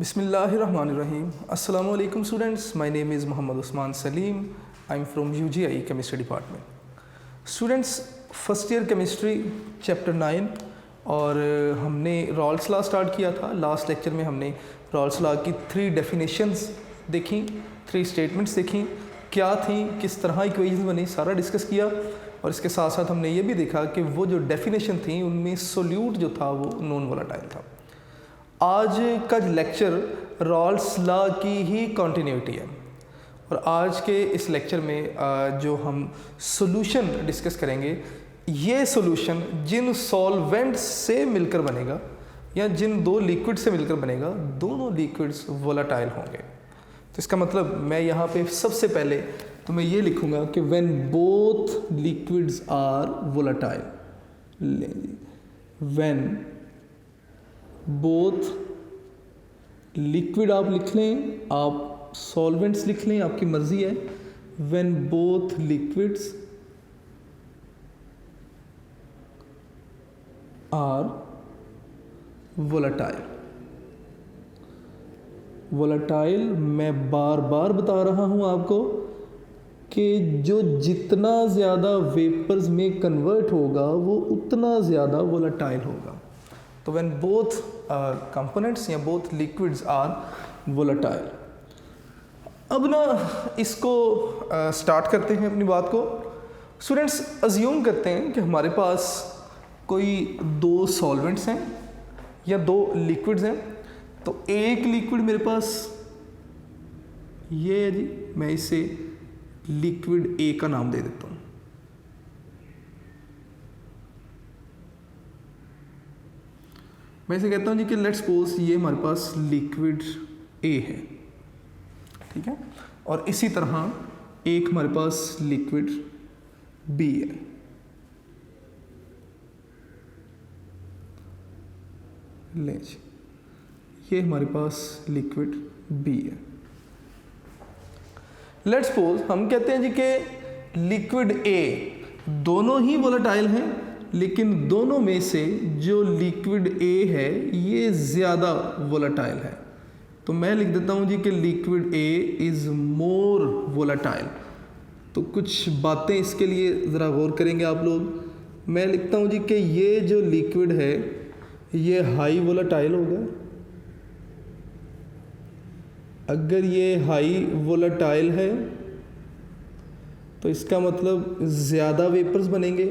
Bismillahirrahmanirrahim. Assalamu alaikum students. My name is Muhammad Usman Salim. I'm from UGI Chemistry Department. Students, first year chemistry chapter 9 और हमने Rawls law start किया था। Last lecture में हमने Rawls law की 3 definitions देखी, 3 statements देखी, क्या थी, किस तरह इक्वेशन बनी, सारा डिस्कस किया। और इसके साथ साथ हमने ये भी देखा कि वो जो डेफिनेशन थी उनमें सोल्यूट जो था वो नॉन वोलेटाइल था। आज का लेक्चर रॉल्स लॉ की ही कंटिन्यूटी है और आज के इस लेक्चर में जो हम सॉल्यूशन डिस्कस करेंगे, ये सॉल्यूशन जिन सॉल्वेंट से मिलकर बनेगा या जिन 2 लिक्विड से मिलकर बनेगा, दोनों लिक्विड्स वोलेटाइल होंगे। तो इसका मतलब मैं यहाँ पे सबसे पहले तो मैं ये लिखूँगा कि when both liquids are volatile, when both liquid आप लिख लें, आप सॉल्वेंट्स लिख लें, आपकी मर्जी है। When both liquids are volatile. Volatile मैं बार बार बता रहा हूं आपको कि जो जितना ज़्यादा वेपर्स में कन्वर्ट होगा वो उतना ज़्यादा वोलेटाइल होगा। तो व्हेन बोथ कंपोनेंट्स या बोथ लिक्विड्स आर वोलेटाइल। अब ना इसको स्टार्ट करते हैं अपनी बात को। स्टूडेंट्स, अज्यूम करते हैं कि हमारे पास कोई 2 सॉल्वेंट्स हैं या 2 लिक्विड्स हैं। तो एक लिक्विड मेरे पास ये है जी, मैं इसे लिक्विड ए का नाम दे देता हूँ। मैं इसे कहता हूँ जी कि लेट्स सपोज ये हमारे पास लिक्विड ए है, ठीक है। और इसी तरह एक हमारे पास लिक्विड बी है। ले जी, ये हमारे पास लिक्विड बी है। लेट्स सपोज हम कहते हैं जी कि लिक्विड ए दोनों ही वोलेटाइल हैं, लेकिन दोनों में से जो लिक्विड ए है ये ज़्यादा वोलेटाइल है। तो मैं लिख देता हूँ जी कि liquid A is more volatile. तो कुछ बातें इसके लिए ज़रा गौर करेंगे आप लोग। मैं लिखता हूँ जी कि ये जो लिक्विड है ये हाई वोलेटाइल होगा। अगर ये हाई वोलेटाइल है तो इसका मतलब ज़्यादा वेपर्स बनेंगे।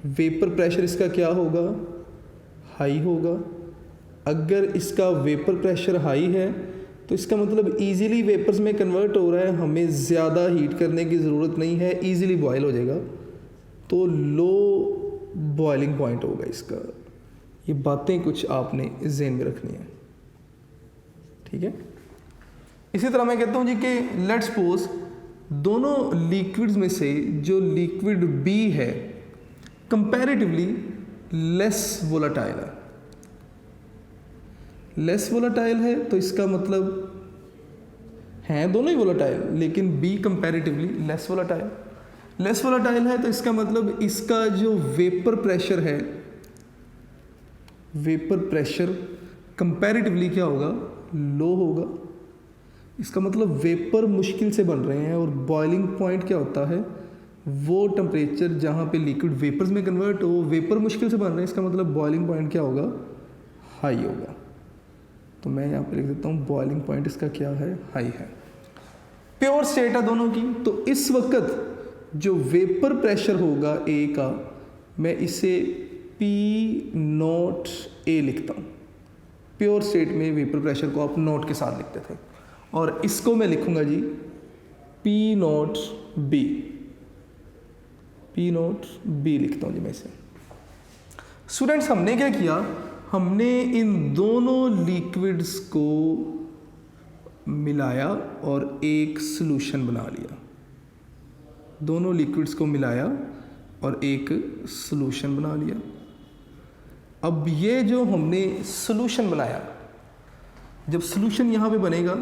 वेपर प्रेशर इसका क्या होगा? हाई होगा। अगर इसका वेपर प्रेशर हाई है तो इसका मतलब इजीली वेपर्स में कन्वर्ट हो रहा है, हमें ज़्यादा हीट करने की ज़रूरत नहीं है, इजीली बॉयल हो जाएगा। तो लो बॉइलिंग पॉइंट होगा इसका। ये बातें कुछ आपने ज़हन में रखनी है, ठीक है। इसी तरह मैं कहता हूँ जी कि लेट्स सपोज दोनों लिक्विड्स में से जो लिक्विड बी है कंपैरेटिवली लेस वोलेटाइल है। लेस वोलेटाइल है तो इसका मतलब हैं दोनों ही वोलेटाइल, लेकिन B comparatively less volatile. Less volatile है तो इसका मतलब इसका जो वेपर प्रेशर है, वेपर प्रेशर कंपैरेटिवली क्या होगा? लो होगा। इसका मतलब वेपर मुश्किल से बन रहे हैं और बॉइलिंग पॉइंट क्या होता है? वो टेम्परेचर जहाँ पे लिक्विड वेपर्स में कन्वर्ट हो, वेपर मुश्किल से बन रहे हैं, इसका मतलब बॉइलिंग पॉइंट क्या होगा? हाई होगा। तो मैं यहाँ पे लिख देता हूँ बॉइलिंग पॉइंट इसका क्या है? हाई है। प्योर स्टेट है दोनों की। तो इस वक्त जो वेपर प्रेशर होगा ए का, मैं इसे P0 A लिखता हूँ। प्योर स्टेट में वेपर प्रेशर को आप नोट के साथ लिखते थे, और इसको मैं लिखूँगा जी P0 B। P0 B लिखता हूँ जी मैं इसे। स्टूडेंट्स, हमने क्या किया? हमने इन दोनों लिक्विड्स को मिलाया और एक सॉल्यूशन बना लिया। दोनों लिक्विड्स को मिलाया और एक सॉल्यूशन बना लिया। अब ये जो हमने सॉल्यूशन बनाया, जब सॉल्यूशन यहाँ पे बनेगा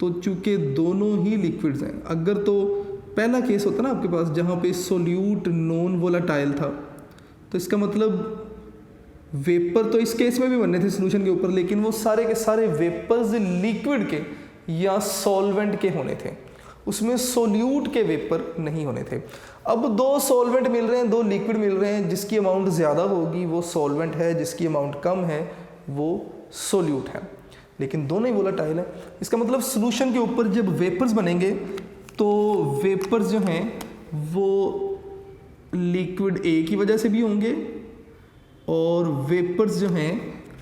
तो चूँकि दोनों ही लिक्विड्स हैं, अगर तो पहला केस होता ना आपके पास जहाँ पे सोल्यूट नॉन वोलेटाइल था, तो इसका मतलब वेपर तो इस केस में भी बनने थे सोल्यूशन के ऊपर, लेकिन वो सारे के सारे वेपर्स लिक्विड के या सॉल्वेंट के होने थे, उसमें सोल्यूट के वेपर नहीं होने थे। अब दो सॉल्वेंट मिल रहे हैं, दो लिक्विड मिल रहे हैं, जिसकी अमाउंट ज़्यादा होगी वो सॉल्वेंट है, जिसकी अमाउंट कम है वो सोल्यूट है, लेकिन दोनों ही वोलेटाइल है। इसका मतलब सोल्यूशन के ऊपर जब वेपर्स बनेंगे तो वेपर्स जो हैं वो लिक्विड ए की वजह से भी होंगे और वेपर्स जो हैं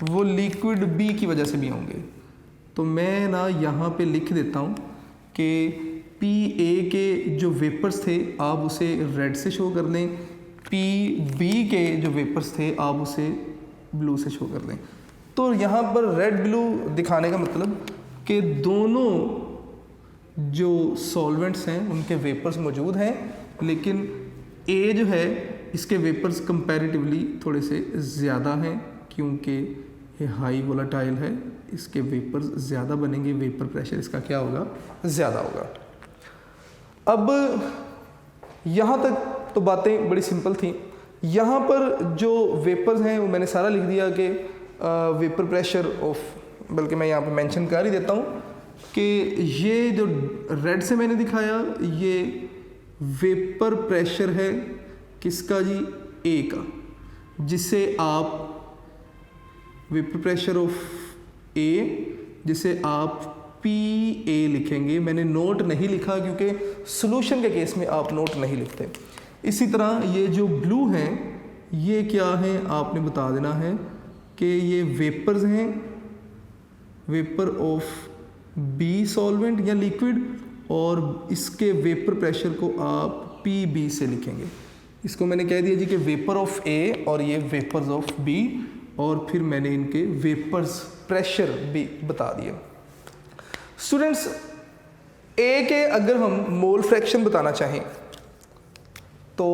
वो लिक्विड बी की वजह से भी होंगे। तो मैं ना यहाँ पे लिख देता हूँ कि पी ए के जो वेपर्स थे आप उसे रेड से शो कर लें, पी बी के जो वेपर्स थे आप उसे ब्लू से शो कर लें। तो यहाँ पर रेड ब्लू दिखाने का मतलब कि दोनों जो सॉल्वेंट्स हैं उनके वेपर्स मौजूद हैं, लेकिन ए जो है इसके वेपर्स कंपैरेटिवली थोड़े से ज़्यादा हैं क्योंकि ये हाई वोलेटाइल है, इसके वेपर्स ज़्यादा बनेंगे, वेपर प्रेशर इसका क्या होगा, ज़्यादा होगा। अब यहाँ तक तो बातें बड़ी सिंपल थी। यहाँ पर जो वेपर्स हैं वो मैंने सारा लिख दिया कि वेपर प्रेशर ऑफ, बल्कि मैं यहाँ पे मेंशन कर ही देता हूँ कि ये जो रेड से मैंने दिखाया ये वेपर प्रेशर है किसका जी, ए का, जिसे आप वेपर प्रेशर ऑफ ए जिसे आप पी ए लिखेंगे। मैंने नोट नहीं लिखा क्योंकि सॉल्यूशन के केस में आप नोट नहीं लिखते। इसी तरह ये जो ब्लू हैं ये क्या है आपने बता देना है कि ये वेपर्स हैं, वेपर ऑफ बी सॉल्वेंट या लिक्विड, और इसके वेपर प्रेशर को आप पी बी से लिखेंगे। इसको मैंने कह दिया जी कि वेपर ऑफ ए और ये वेपर्स ऑफ बी, और फिर मैंने इनके वेपर्स प्रेशर भी बता दिए। स्टूडेंट्स ए के अगर हम मोल फ्रैक्शन बताना चाहें तो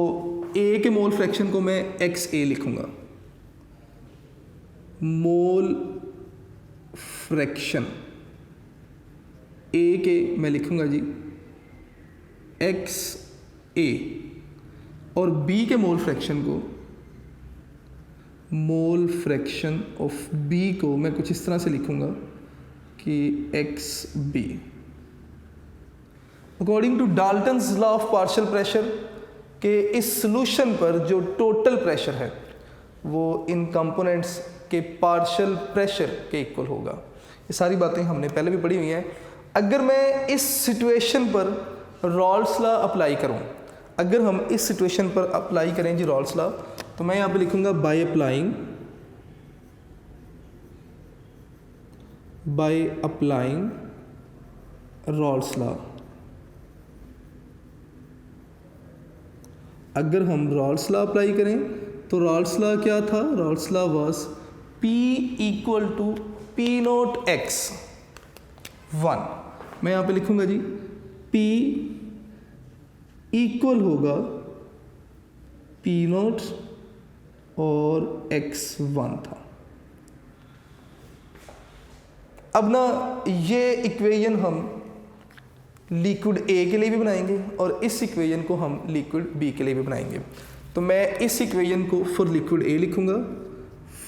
ए के मोल फ्रैक्शन को मैं एक्स ए लिखूंगा। मोल फ्रैक्शन ए के मैं लिखूंगा जी एक्स ए, और बी के मोल फ्रैक्शन को, मोल फ्रैक्शन ऑफ बी को मैं कुछ इस तरह से लिखूंगा कि X B. According to Dalton's law of partial pressure के इस सॉल्यूशन पर जो टोटल प्रेशर है वो इन कंपोनेंट्स के पार्शियल प्रेशर के इक्वल होगा। ये सारी बातें हमने पहले भी पढ़ी हुई हैं। अगर मैं इस सिचुएशन पर रॉल्स लॉ अप्लाई करूं, अगर हम इस सिचुएशन पर अप्लाई करें जी रॉल्स लॉ, तो मैं यहाँ पे लिखूंगा बाय अप्लाइंग रॉल्स लॉ। अगर हम रॉल्स लॉ अप्लाई करें तो रॉल्स लॉ क्या था, Raoult's law was P equal to P naught X 1। मैं यहाँ पे लिखूंगा जी P इक्वल होगा P नोट और X1 था। अब ना ये इक्वेशन हम लिक्विड ए के लिए भी बनाएंगे और इस इक्वेशन को हम लिक्विड बी के लिए भी बनाएंगे। तो मैं इस इक्वेशन को फॉर लिक्विड ए लिखूंगा,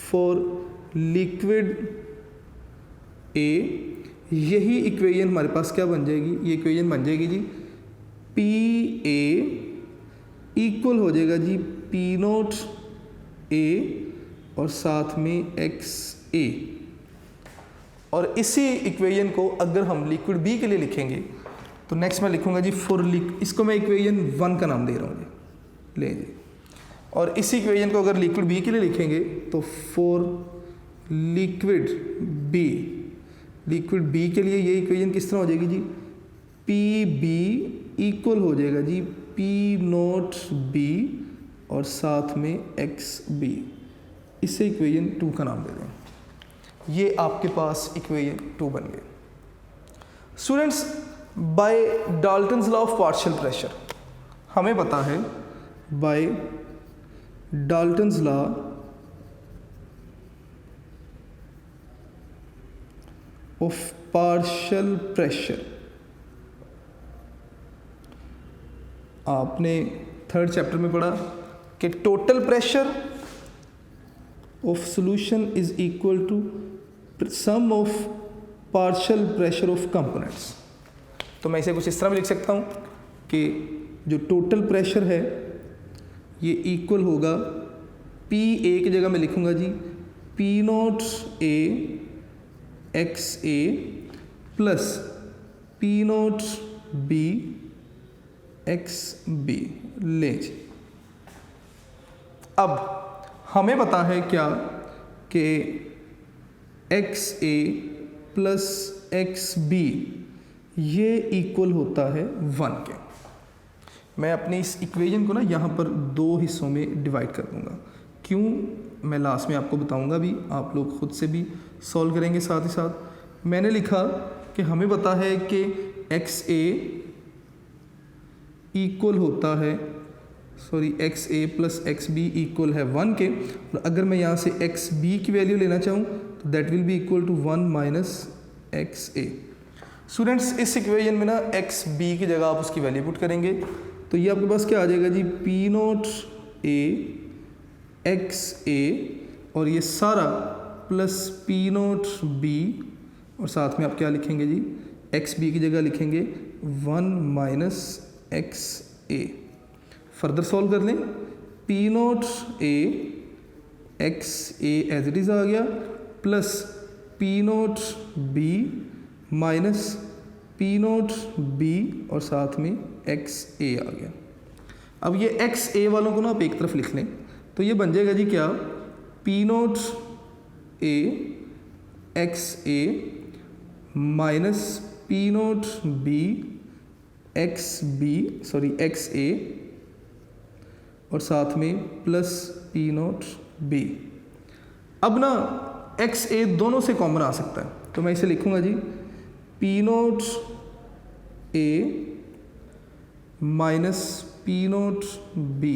फॉर लिक्विड ए। यही इक्वेशन हमारे पास क्या बन जाएगी, ये इक्वेशन बन जाएगी जी पी ए इक्वल हो जाएगा जी पी नोट ए और साथ में एक्स ए। और इसी इक्वेशन को अगर हम लिक्विड बी के लिए लिखेंगे तो नेक्स्ट मैं लिखूंगा जी फॉर इसको मैं इक्वेशन 1 का नाम दे रहा हूँ जी, ले जी। और इसी इक्वेशन को अगर लिक्विड बी के लिए लिखेंगे तो फॉर लिक्विड बी के लिए ये इक्वेशन किस तरह हो जाएगी जी, पी बी इक्वल हो जाएगा जी पी नोट बी और साथ में एक्स बी। इसे इक्वेशन 2 का नाम दे दें। ये आपके पास इक्वेशन 2 बन गए। Students by Dalton's law of partial pressure हमें पता है, by Dalton's law of partial pressure आपने 3rd चैप्टर में पढ़ा कि total pressure of solution is equal to sum of partial pressure of components. तो मैं इसे कुछ इस तरह भी लिख सकता हूँ कि जो टोटल प्रेशर है ये इक्वल होगा पी ए की जगह मैं लिखूँगा जी P naught A X A plus P naught B X B. ले जी, अब हमें पता है क्या कि X A plus X B ये इक्वल होता है 1 के। मैं अपनी इस इक्वेशन को ना यहाँ पर 2 हिस्सों में डिवाइड कर दूँगा। क्यों, मैं लास्ट में आपको बताऊँगा भी, आप लोग खुद से भी सॉल्व करेंगे साथ ही साथ। मैंने लिखा कि हमें पता है कि एक्स ए इक्वल होता है x A plus X B equal है 1 के, और अगर मैं यहाँ से एक्स बी की वैल्यू लेना चाहूँ तो that will be equal to 1 minus X A. Students, इस इक्वेशन में ना एक्स बी की जगह आप उसकी वैल्यू पुट करेंगे तो ये आपके पास क्या आ जाएगा जी P naught A X A और ये सारा प्लस पी नॉट बी और साथ में आप क्या लिखेंगे जी एक्स बी की जगह लिखेंगे 1 minus X A. Further solve कर लें, P naught A X A as it is आ गया plus P naught B minus P naught B और साथ में एक्स ए आ गया। अब ये एक्स ए वालों को ना आप एक तरफ लिख लें तो ये बन जाएगा जी क्या P naught A X A minus P naught B X A और साथ में प्लस पी नॉट बी। अब ना एक्स ए दोनों से कॉमन आ सकता है तो मैं इसे लिखूंगा जी P naught A minus P naught B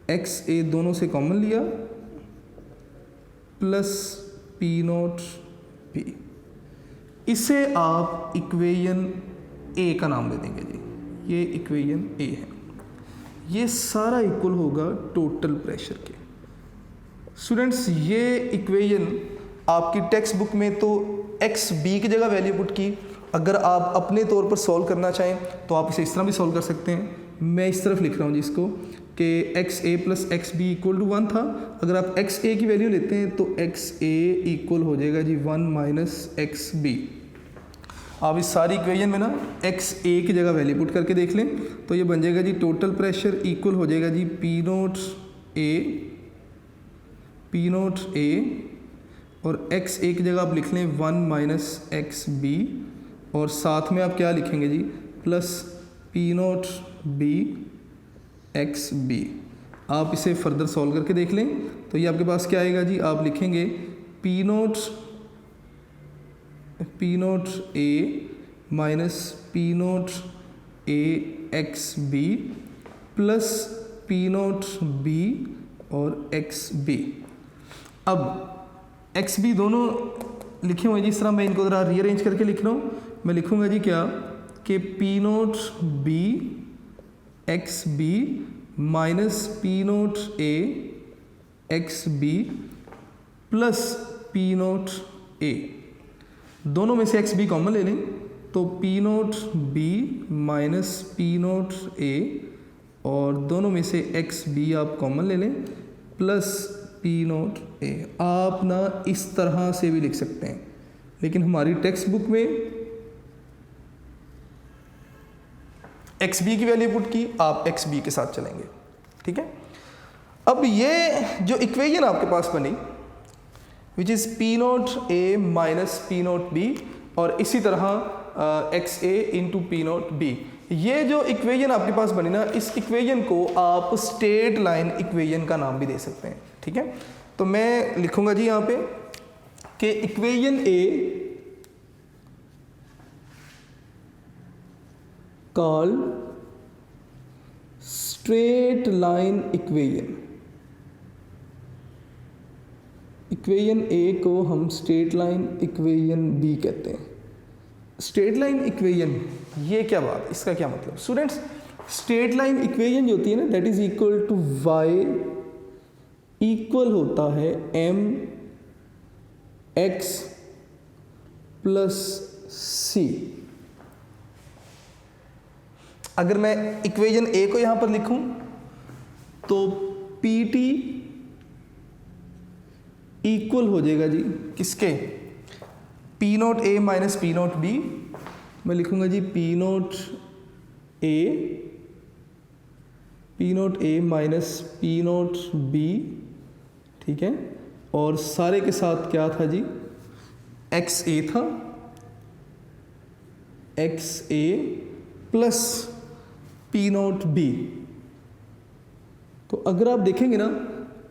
X A दोनों से कॉमन लिया प्लस पी नॉट बी। इसे आप इक्वेशन ए का नाम दे देंगे जी, ये इक्वेशन ए है। ये सारा इक्वल होगा टोटल प्रेशर के। स्टूडेंट्स, ये इक्वेशन आपकी टेक्स्ट बुक में तो एक्स बी की जगह वैल्यू पुट की, अगर आप अपने तौर पर सॉल्व करना चाहें तो आप इसे इस तरह भी सॉल्व कर सकते हैं। मैं इस तरफ लिख रहा हूँ जिसको कि X A plus X B equal to 1 था। अगर आप एक्स ए की वैल्यू लेते हैं तो एक्स ए इक्वल हो जाएगा जी 1 माइनस एक्स बी। आप इस सारी इक्वेशन में ना एक्स ए की जगह वैल्यू पुट करके देख लें तो ये बन जाएगा जी टोटल प्रेशर इक्वल हो जाएगा जी पी नोट ए और एक्स ए की जगह आप लिख लें 1 माइनस एक्स बी और साथ में आप क्या लिखेंगे जी plus P naught B X B. आप इसे फर्दर सॉल्व करके देख लें तो ये आपके पास क्या आएगा जी, आप लिखेंगे P naught A minus P naught A X B plus P naught B और एक्स बी। अब एक्स बी दोनों लिखे हुए हैं जिस तरह मैं इनको ज़रा रीअरेंज करके लिख रहा हूँ। मैं लिखूँगा जी क्या कि P naught B X B minus P naught A X B plus P naught A. दोनों में से एक्स बी कॉमन ले लें तो P naught B minus P naught A और दोनों में से एक्स बी आप कॉमन ले लें प्लस पी नोट ए। आप ना इस तरह से भी लिख सकते हैं लेकिन हमारी टेक्स्ट बुक में एक्स बी की वैल्यू पुट की, आप एक्स बी के साथ चलेंगे। ठीक है, अब ये जो इक्वेशन आपके पास बनी which is P naught A minus P naught B और इसी तरह X A into P naught B, ये जो इक्वेशन आपके पास बनी ना, इस इक्वेशन को आप स्ट्रेट लाइन इक्वेशन का नाम भी दे सकते हैं। ठीक है, तो मैं लिखूंगा जी यहाँ पे कि equation A called straight line equation. Equation A को हम स्ट्रेट लाइन इक्वेशन बी कहते हैं। स्ट्रेट लाइन इक्वेशन, ये क्या बात, इसका क्या मतलब स्टूडेंट्स? स्ट्रेट लाइन इक्वेशन जो होती है ना, that is equal to y equal होता है एम एक्स प्लस सी। अगर मैं इक्वेशन ए को यहां पर लिखूं तो पी टी इक्वल हो जाएगा जी किसके, P naught A minus P naught B. मैं लिखूंगा जी P naught A minus P naught B, ठीक है। और सारे के साथ क्या था जी, एक्स ए था, x A plus P naught B. तो अगर आप देखेंगे ना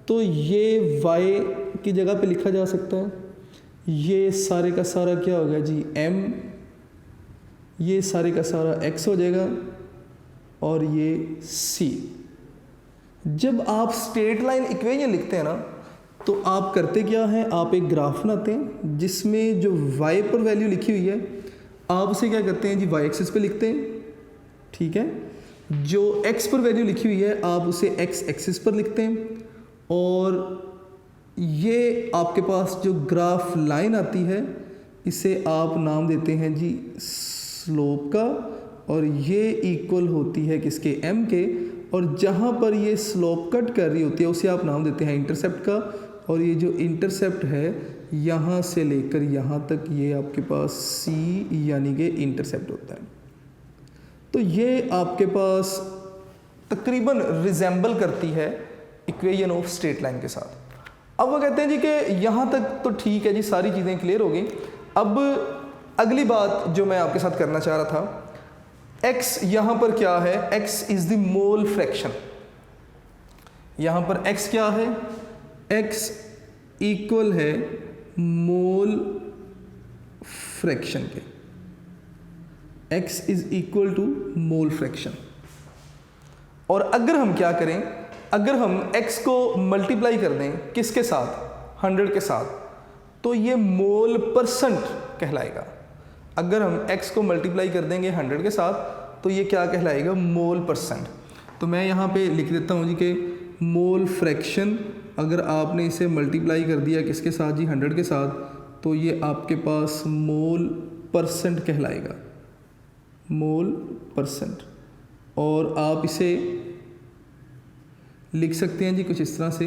तो ये y की जगह पे लिखा जा सकता है, ये सारे का सारा क्या होगा जी m, ये सारे का सारा x हो जाएगा और ये c। जब आप स्ट्रेट लाइन इक्वेशन लिखते हैं ना तो आप करते क्या है, आप एक ग्राफ बनाते हैं जिसमें जो y पर वैल्यू लिखी हुई है आप उसे क्या करते हैं जी y एक्सिस पे लिखते हैं, ठीक है। जो x पर वैल्यू लिखी हुई है आप उसे x एक्सिस पर लिखते हैं। और ये आपके पास जो ग्राफ लाइन आती है इसे आप नाम देते हैं जी स्लोप का, और ये इक्वल होती है किसके, m के। और जहाँ पर ये स्लोप कट कर रही होती है उसे आप नाम देते हैं इंटरसेप्ट का। और ये जो इंटरसेप्ट है यहाँ से लेकर यहाँ तक ये आपके पास c यानी कि इंटरसेप्ट होता है। तो ये आपके पास तकरीबन रिजेंबल करती है इक्वेशन ऑफ स्ट्रेट लाइन के साथ। अब वो कहते हैं जी कि यहाँ तक तो ठीक है जी, सारी चीज़ें क्लियर हो गई। अब अगली बात जो मैं आपके साथ करना चाह रहा था, x यहाँ पर क्या है, x is the mole fraction. यहाँ पर x क्या है, x इक्वल है मोल फ्रैक्शन के, x is equal to mole fraction. और अगर हम क्या करें, अगर हम x को मल्टीप्लाई कर दें किसके साथ, 100 के साथ, तो ये मोल परसेंट कहलाएगा। अगर हम x को मल्टीप्लाई कर देंगे 100 के साथ तो ये क्या कहलाएगा, मोल परसेंट। तो मैं यहाँ पे लिख देता हूँ जी कि मोल फ्रैक्शन अगर आपने इसे मल्टीप्लाई कर दिया किसके साथ जी, 100 के साथ, तो ये आपके पास मोल परसेंट कहलाएगा, मोल परसेंट। और आप इसे लिख सकते हैं जी कुछ इस तरह से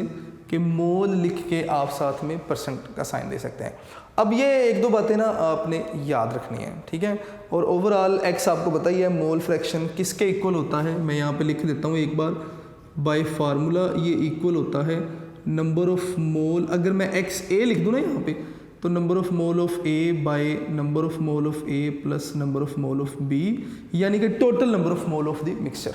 कि मोल लिख के आप साथ में परसेंट का साइन दे सकते हैं। अब ये एक दो बातें ना आपने याद रखनी है, ठीक है। और ओवरऑल x आपको पता ही है, मोल फ्रैक्शन किसके इक्वल होता है, मैं यहाँ पे लिख देता हूँ एक बार बाय फार्मूला, ये इक्वल होता है नंबर ऑफ मोल। अगर मैं एक्स ए लिख दूँ ना यहाँ पे, तो number of mole of A by number of mole of A plus number of mole of B, यानी कि total number of mole of the mixture.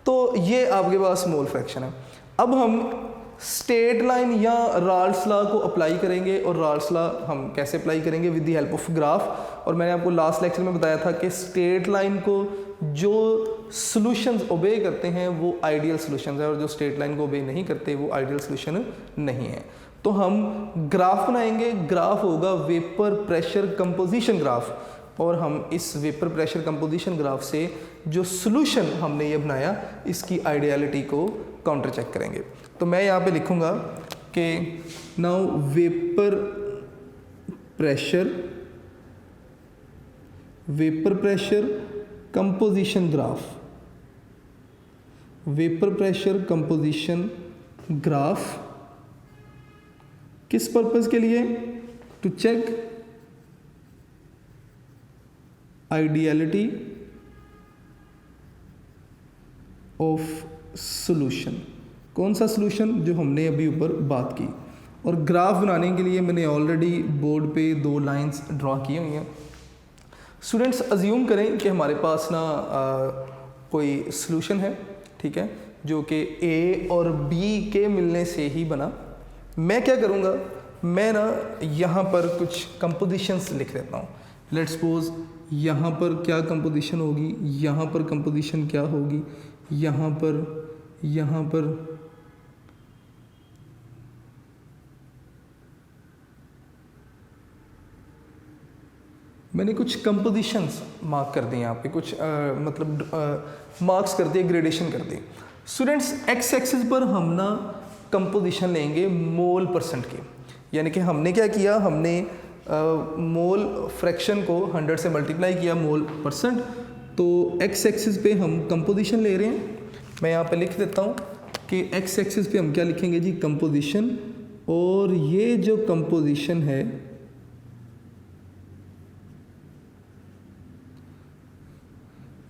तो ये आपके पास मोल फ्रैक्शन है। अब हम स्ट्रेट लाइन या राल्स लॉ को अप्लाई करेंगे, और राल्स लॉ हम कैसे अप्लाई करेंगे, with the help of graph. और मैंने आपको लास्ट लेक्चर में बताया था कि स्ट्रेट लाइन को जो सॉल्यूशंस ओबे करते हैं वो आइडियल सॉल्यूशंस है, और जो स्ट्रेट लाइन को ओबे नहीं करते वो आइडियल सॉल्यूशन नहीं है। तो हम ग्राफ बनाएंगे, ग्राफ होगा वेपर प्रेशर कंपोजिशन ग्राफ, और हम इस वेपर प्रेशर कंपोजिशन ग्राफ से जो सॉल्यूशन हमने ये बनाया इसकी आइडियलिटी को काउंटर चेक करेंगे। तो मैं यहाँ पे लिखूँगा कि now vapour pressure composition graph, vapour pressure composition graph किस पर्पस के लिए, to check ideality of solution. कौन सा सॉल्यूशन, जो हमने अभी ऊपर बात की। और ग्राफ बनाने के लिए मैंने ऑलरेडी बोर्ड पे 2 लाइंस ड्रॉ की हुई हैं। स्टूडेंट्स अज्यूम करें कि हमारे पास ना कोई सॉल्यूशन है, ठीक है, जो कि ए और बी के मिलने से ही बना। मैं क्या करूँगा, मैं ना यहाँ पर कुछ कंपोजिशंस लिख देता हूँ। लेट्स सपोज यहाँ पर क्या कंपोजिशन होगी, यहाँ पर कंपोजिशन क्या होगी, यहाँ पर मैंने कुछ कंपोजिशंस मार्क कर दिए यहाँ पे, कुछ मार्क्स कर दिए, ग्रेडेशन कर दी। स्टूडेंट्स एक्स एक्सिस पर हम ना कंपोजिशन लेंगे मोल परसेंट की। यानी कि हमने क्या किया, हमने मोल फ्रैक्शन को 100 से मल्टीप्लाई किया मोल परसेंट, तो एक्स एक्सिस पे हम कंपोजिशन ले रहे हैं। मैं यहाँ पे लिख देता हूँ कि एक्स एक्सिस पे हम क्या लिखेंगे जी, कंपोजिशन, और ये जो कंपोजिशन है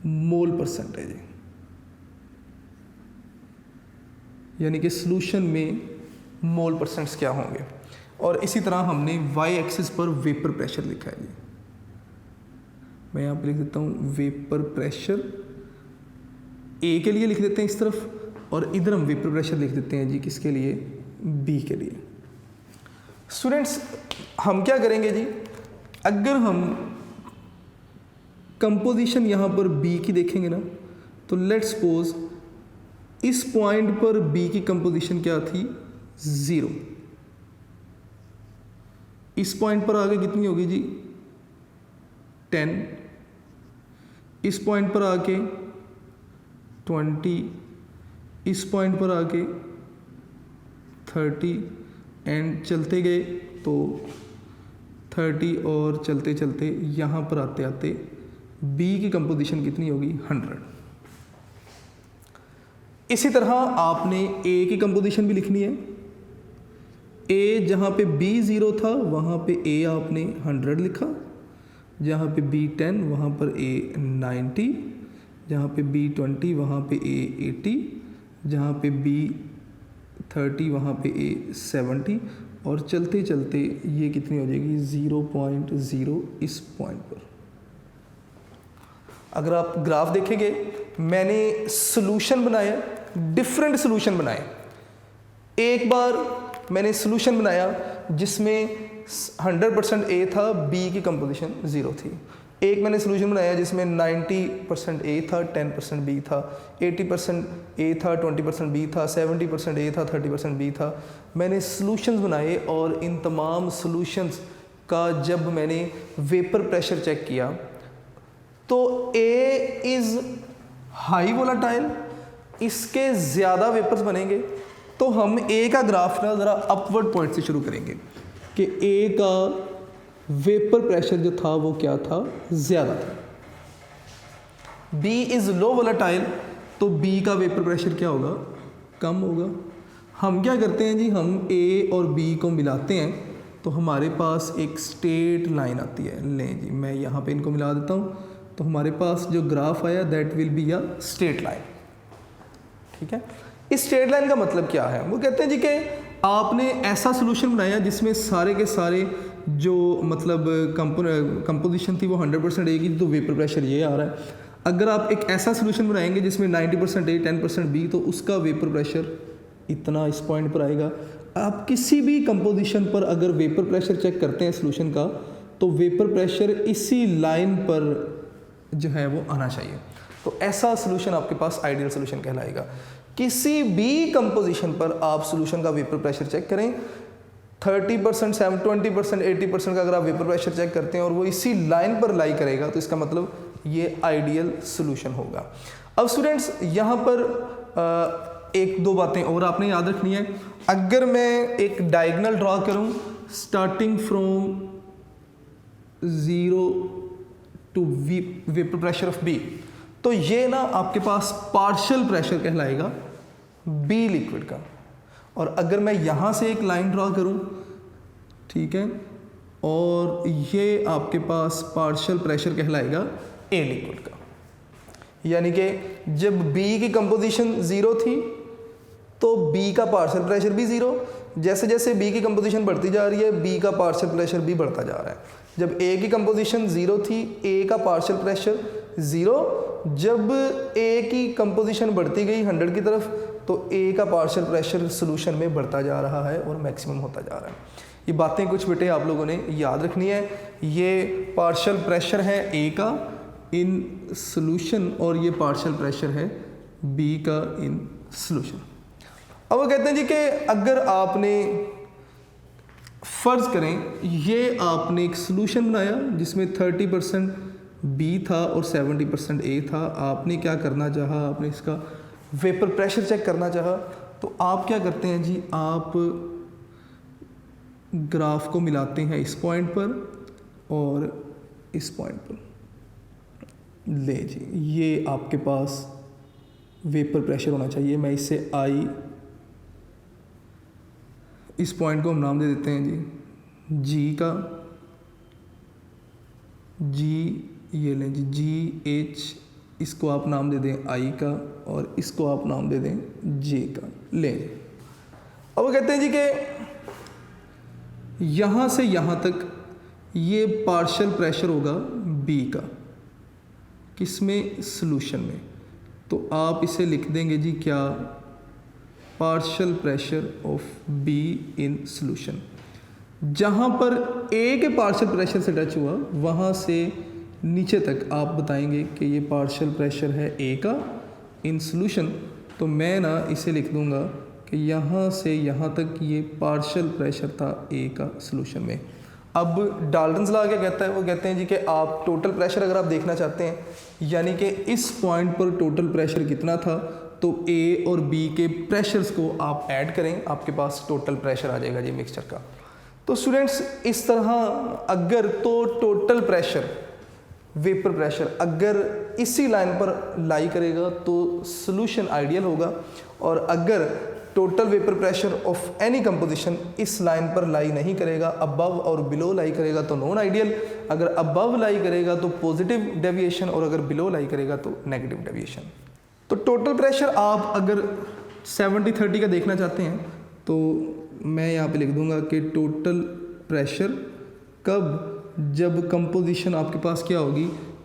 मोल परसेंट है जी, यानी कि सॉल्यूशन में मोल परसेंट्स क्या होंगे। और इसी तरह हमने वाई एक्सिस पर वेपर प्रेशर लिखा है जी। मैं यहाँ पे लिख देता हूँ वेपर प्रेशर, ए के लिए लिख देते हैं इस तरफ, और इधर हम वेपर प्रेशर लिख देते हैं जी किसके लिए, बी के लिए। स्टूडेंट्स हम क्या करेंगे जी, अगर हम कंपोजिशन यहाँ पर बी की देखेंगे ना, तो लेट्स सपोज इस पॉइंट पर बी की कंपोजिशन क्या थी, 0। इस पॉइंट पर आगे कितनी होगी जी, 10। इस पॉइंट पर आके 20, इस पॉइंट पर आके 30, एंड चलते गए तो 30, और चलते चलते यहाँ पर आते आते बी की कंपोजिशन कितनी होगी, 100। इसी तरह आपने ए की कंपोजिशन भी लिखनी है। ए जहाँ पे बी 0 था वहाँ पे ए आपने 100 लिखा, जहाँ पे बी 10 वहाँ पर ए 90, जहाँ पे बी 20 वहाँ पे ए 80, जहाँ पे बी 30 वहाँ पे ए 70, और चलते चलते ये कितनी हो जाएगी, 0.0 इस पॉइंट पर। अगर आप ग्राफ देखेंगे, मैंने सॉल्यूशन बनाया, डिफरेंट सॉल्यूशन बनाए। एक बार मैंने सॉल्यूशन बनाया जिसमें 100% ए था, बी की कंपोजिशन 0 थी। एक मैंने सॉल्यूशन बनाया जिसमें 90% ए था, 10% बी था, 80% ए था, 20% बी था, 70% ए था, 30% बी था। मैंने सॉल्यूशंस बनाए, और इन तमाम सॉल्यूशंस का जब मैंने वेपर प्रेशर चेक किया तो ए इज़ हाई वोलाटाइल, इसके ज़्यादा वेपर्स बनेंगे। तो हम ए का ग्राफ ना ज़रा अपवर्ड पॉइंट से शुरू करेंगे कि ए का वेपर प्रेशर जो था वो क्या था, ज़्यादा था। बी इज़ लो वोलाटाइल, तो बी का वेपर प्रेशर क्या होगा, कम होगा। हम क्या करते हैं जी, हम ए और बी को मिलाते हैं तो हमारे पास एक स्ट्रेट लाइन आती है। लें जी, मैं यहाँ पे इनको मिला देता हूँ, तो हमारे पास जो ग्राफ आया that will be a straight line. ठीक है, इस स्ट्रेट लाइन का मतलब क्या है, वो कहते हैं जी कि आपने ऐसा सॉल्यूशन बनाया जिसमें सारे के सारे जो मतलब कंपोजिशन थी वो 100% ए की, तो वेपर प्रेशर ये आ रहा है। अगर आप एक ऐसा सॉल्यूशन बनाएंगे जिसमें 90% ए 10% बी, तो उसका वेपर प्रेशर इतना इस पॉइंट पर आएगा। आप किसी भी कंपोजिशन पर अगर वेपर प्रेशर चेक करते हैं सॉल्यूशन का, तो वेपर प्रेशर इसी लाइन पर जो है वो आना चाहिए। तो ऐसा सॉल्यूशन आपके पास आइडियल सॉल्यूशन कहलाएगा। किसी भी कंपोजिशन पर आप सॉल्यूशन का वेपर प्रेशर चेक करें, 30%, 20%, 80% का अगर आप वेपर प्रेशर चेक करते हैं और वो इसी लाइन पर लाई करेगा, तो इसका मतलब ये आइडियल सॉल्यूशन होगा। अब स्टूडेंट्स यहाँ पर एक दो बातें और आपने याद रखनी है। अगर मैं एक डायगोनल ड्रॉ करूँ starting from 0 to vapour pressure of B, तो ये ना आपके पास पार्शियल प्रेशर कहलाएगा बी लिक्विड का। और अगर मैं यहाँ से एक लाइन ड्रॉ करूँ, ठीक है, और ये आपके पास पार्शियल प्रेशर कहलाएगा ए लिक्विड का। यानी कि जब बी की कंपोजिशन 0 थी तो बी का पार्शियल प्रेशर भी 0, जैसे जैसे बी की कंपोजिशन बढ़ती जा रही है बी का पार्शियल प्रेशर भी बढ़ता जा रहा है। जब ए की कंपोजिशन 0 थी, ए का पार्शियल प्रेशर 0, जब ए की कंपोजिशन बढ़ती गई 100 की तरफ, तो ए का पार्शियल प्रेशर सॉल्यूशन में बढ़ता जा रहा है और मैक्सिमम होता जा रहा है। ये बातें कुछ बेटे आप लोगों ने याद रखनी है। ये पार्शियल प्रेशर है ए का इन सॉल्यूशन, और ये पार्शियल प्रेशर है बी का इन सॉल्यूशन। अब वो कहते हैं जी कि अगर आपने फ़र्ज़ करें ये आपने एक सॉल्यूशन बनाया जिसमें 30% बी था और 70% ए था, आपने क्या करना चाहा, आपने इसका वेपर प्रेशर चेक करना चाहा, तो आप क्या करते हैं जी, आप ग्राफ को मिलाते हैं इस पॉइंट पर और इस पॉइंट पर। ले जी, ये आपके पास वेपर प्रेशर होना चाहिए। मैं इससे आई, इस पॉइंट को हम नाम दे देते हैं जी का, जी ये लें जी, जी एच, इसको आप नाम दे दें आई का, और इसको आप नाम दे दें जे का। लें, अब वो कहते हैं जी कि यहाँ से यहाँ तक ये पार्शियल प्रेशर होगा बी का, किसमें, सॉल्यूशन में। तो आप इसे लिख देंगे जी क्या, partial pressure of be in solution. जहाँ पर ए के पार्शियल प्रेशर से टच हुआ वहाँ से नीचे तक आप बताएंगे कि ये पार्शियल प्रेशर है ए का इन सॉल्यूशन। तो मैं ना इसे लिख दूँगा कि यहाँ से यहाँ तक ये पार्शियल प्रेशर था ए का सॉल्यूशन में। अब डाल्टन्स लॉ क्या कहता है, वो कहते हैं जी कि आप टोटल प्रेशर अगर आप देखना चाहते हैं, यानी कि इस पॉइंट पर टोटल प्रेशर कितना था, तो ए और बी के प्रेशर्स को आप ऐड करें, आपके पास टोटल प्रेशर आ जाएगा जी मिक्सचर का। तो स्टूडेंट्स इस तरह अगर तो टोटल प्रेशर, वेपर प्रेशर अगर इसी लाइन पर लाई करेगा तो सॉल्यूशन आइडियल होगा, और अगर total vapour pressure of any composition इस लाइन पर लाई नहीं करेगा, अबव और बिलो लाई करेगा तो नॉन आइडियल, अगर अबव लाई करेगा तो पॉजिटिव डेविएशन, और अगर बिलो लाई करेगा तो नेगेटिव डेविएशन। तो टोटल प्रेशर आप अगर 70-30 का देखना चाहते हैं तो मैं यहाँ पे लिख दूंगा कि टोटल प्रेशर कब, जब कंपोजिशन आपके पास क्या होगी,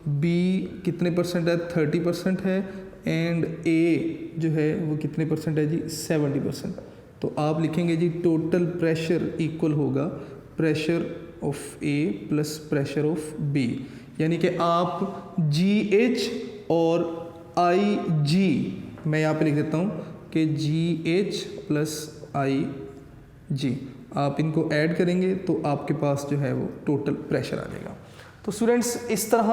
बी कितने परसेंट है, 30% है, एंड ए जो है वो कितने परसेंट है जी, 70%। तो आप लिखेंगे जी टोटल प्रेशर इक्वल होगा pressure of A plus pressure of B, यानी कि आप जी एच और आई जी, मैं यहाँ पे लिख देता हूँ कि जी एच प्लस आई जी, आप इनको ऐड करेंगे तो आपके पास जो है वो टोटल प्रेशर आ जाएगा। तो स्टूडेंट्स इस तरह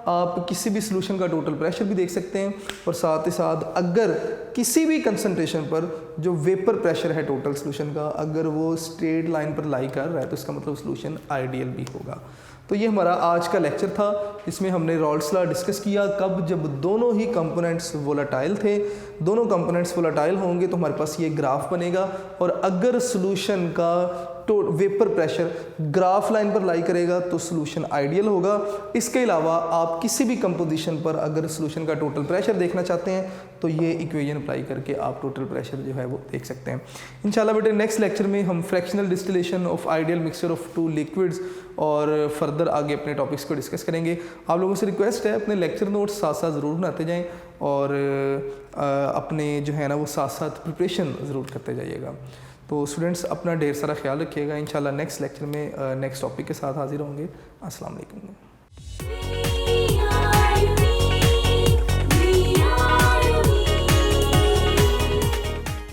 आप किसी भी सॉल्यूशन का टोटल प्रेशर भी देख सकते हैं, और साथ ही साथ अगर किसी भी कंसंट्रेशन पर जो वेपर प्रेशर है टोटल सॉल्यूशन का, अगर वो स्ट्रेट लाइन पर लाई कर रहा है तो इसका मतलब सॉल्यूशन आइडियल भी होगा। तो ये हमारा आज का लेक्चर था, इसमें हमने रॉल्स लॉ डिस्कस किया, कब, जब दोनों ही कंपोनेंट्स वोलेटाइल थे। दोनों कंपोनेंट्स वोलेटाइल होंगे तो हमारे पास ये ग्राफ बनेगा, और अगर सॉल्यूशन का वेपर प्रेशर ग्राफ लाइन पर लाई करेगा तो सॉल्यूशन आइडियल होगा। इसके अलावा आप किसी भी कंपोजिशन पर अगर सॉल्यूशन का टोटल प्रेशर देखना चाहते हैं तो ये इक्वेशन अप्लाई करके आप टोटल प्रेशर जो है वो देख सकते हैं। इंशाल्लाह बेटे नेक्स्ट लेक्चर में हम fractional distillation of ideal mixture of two liquids और फर्दर आगे अपने टॉपिक्स को डिस्कस करेंगे। आप लोगों से रिक्वेस्ट है अपने लेक्चर नोट्स साथ साथ ज़रूर बनाते जाएँ, और अपने जो है ना वो साथ साथ प्रिपरेशन ज़रूर करते जाइएगा। तो स्टूडेंट्स अपना ढेर सारा ख्याल रखिएगा। इंशाल्लाह नेक्स्ट लेक्चर में नेक्स्ट टॉपिक के साथ हाजिर होंगे। अस्सलाम वालेकुम।